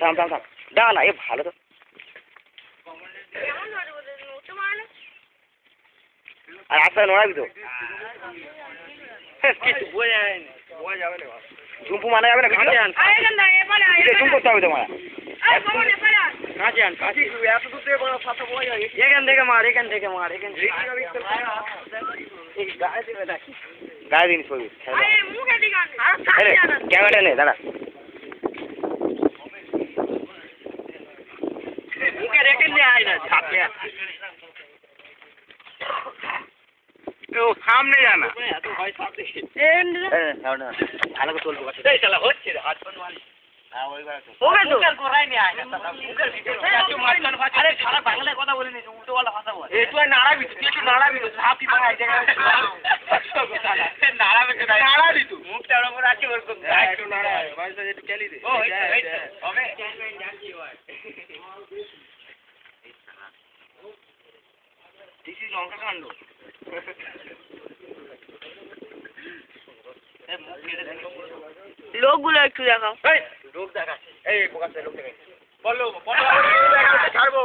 থাম থাম থাম দা না এ ভালো তো আর আস্তে নড়াবি তো কিছু বোঝা যাবে না ঝুম্পু মানা যাবে না ঝুম করতে হবে তোমার কাছে আন কাছে এত দূর থেকে বড় ফাটা বোঝা যায় এখান থেকে মার এখান থেকে মার এখান থেকে গায়ে দিন ছবি ক্যামেরা নে দাঁড়া মুখে রেখে নিয়ে আয় না ছাপে ও সামনে জানা এত ভয় ছাপে ভালো করে চলবো এই শালা হচ্ছে রে হাত পা মারি হ্যাঁ ওই ওকে তো মুখের গোড়ায় নিয়ে আয় না মুখের ভিতরে আরে সারা বাংলায় কথা বলে নি উল্টো পাল্টা ভাষা বল এই তুই নাড়াবি তুই একটু নাড়াবি তো হাফি ভাঙাই দেখা নাড়াবে তো নাড়াবি তুই মুখটা ওর উপর আছে ওর একটু নাড়া ভাষা একটু কেলি দে ও এই হবে স্ট্যান্ডম্যান জানছি ভাই দিস ইজ লঙ্কা কাণ্ড লোকগুলো একটু দেখাও এই লোক দেখাচ্ছে এই প্রকাশে লোক দেখাচ্ছে বলো বলো ছাড়বো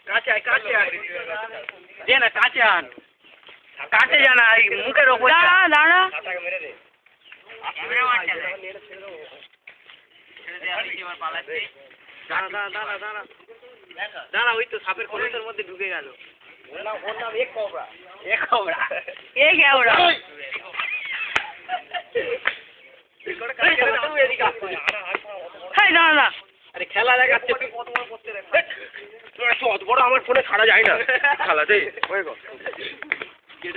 কাছে আয় দে না কাছে আন কাছে জানা এই মুখের ওপর দাঁড়া দাঁড়া মেরে দে দাঁড়া ওই তো সাপের খোলসের মধ্যে ঢুকে গেল ওর নাম এক কোবরা এ কেওড়া হাই দাঁড়া না আরে খেলা দেখাচ্ছে অত বড় আমার ফোনে ছাড়া যায় না খেলাতে